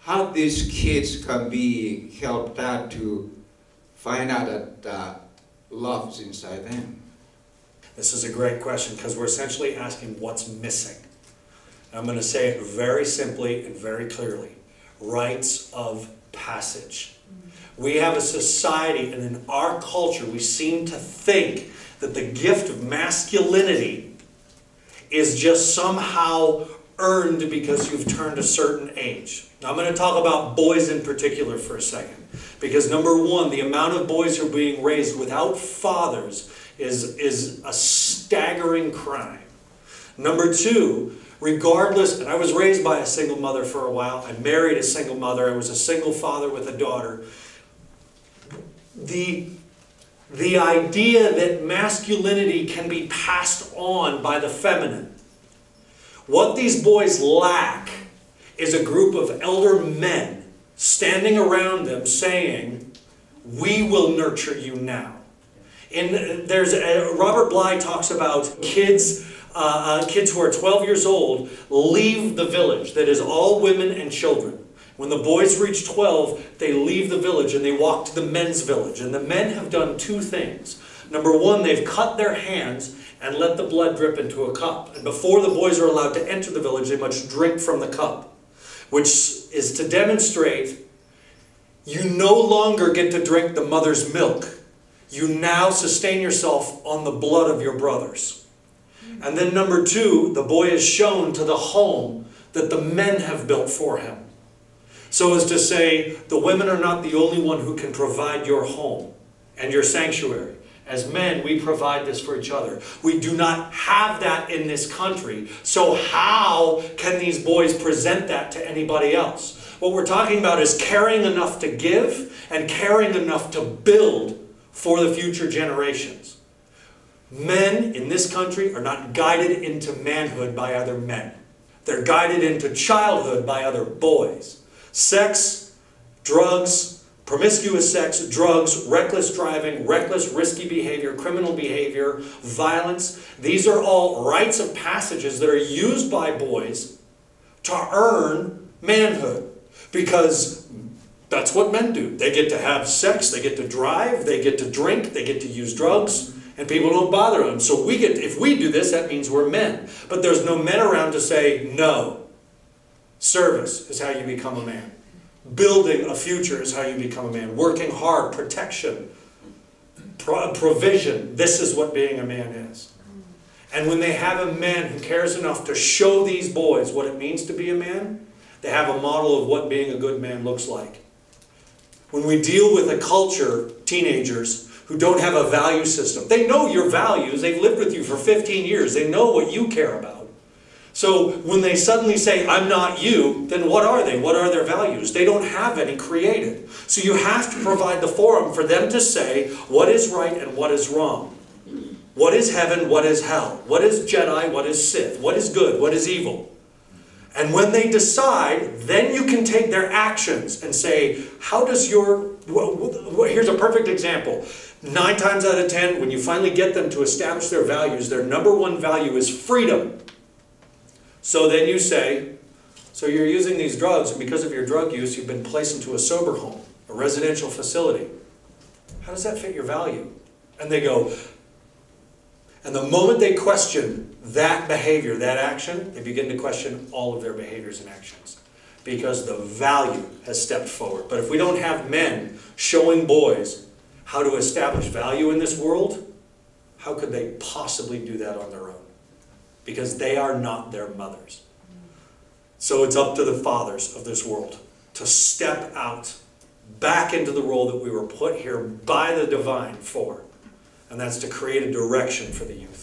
how these kids can be helped out to find out that love's inside them? This is a great question because we're essentially asking what's missing. I'm going to say it very simply and very clearly. Rites of passage. We have a society, and in our culture we seem to think that the gift of masculinity is just somehow earned because you've turned a certain age. Now I'm going to talk about boys in particular for a second. Because number one, the amount of boys who are being raised without fathers is a staggering crime. Number two, regardless, and I was raised by a single mother for a while. I married a single mother. I was a single father with a daughter. The idea that masculinity can be passed on by the feminine. What these boys lack is a group of elder men standing around them saying, we will nurture you now. Robert Bly talks about kids who are 12 years old leave the village that is all women and children. When the boys reach 12, they leave the village and they walk to the men's village. And the men have done two things. Number one, they've cut their hands and let the blood drip into a cup. And before the boys are allowed to enter the village, they must drink from the cup, which is to demonstrate you no longer get to drink the mother's milk. You now sustain yourself on the blood of your brothers. And then number two, the boy is shown to the home that the men have built for him. So as to say, the women are not the only one who can provide your home and your sanctuary. As men, we provide this for each other. We do not have that in this country. So how can these boys present that to anybody else? What we're talking about is caring enough to give and caring enough to build for the future generations. Men in this country are not guided into manhood by other men. They're guided into childhood by other boys. Sex, drugs, promiscuous sex, drugs, reckless driving, reckless, risky behavior, criminal behavior, violence. These are all rites of passages that are used by boys to earn manhood. Because that's what men do. They get to have sex, they get to drive, they get to drink, they get to use drugs, and people don't bother them. So if we do this, that means we're men. But there's no men around to say, no. Service is how you become a man. Building a future is how you become a man. Working hard, protection, provision. This is what being a man is. And when they have a man who cares enough to show these boys what it means to be a man, they have a model of what being a good man looks like. When we deal with a culture, teenagers, who don't have a value system, they know your values. They've lived with you for 15 years. They know what you care about. So when they suddenly say, I'm not you, then what are they? What are their values? They don't have any created. So you have to provide the forum for them to say what is right and what is wrong. What is heaven? What is hell? What is Jedi? What is Sith? What is good? What is evil? And when they decide, then you can take their actions and say, how does here's a perfect example. 9 times out of 10, when you finally get them to establish their values, their number one value is freedom. So then you say, so you're using these drugs, and because of your drug use, you've been placed into a sober home, a residential facility. How does that fit your value? And they go, and the moment they question that behavior, that action, they begin to question all of their behaviors and actions. Because the value has stepped forward. But if we don't have men showing boys how to establish value in this world, how could they possibly do that on their own? Because they are not their mothers. So it's up to the fathers of this world to step out back into the role that we were put here by the divine for. And that's to create a direction for the youth.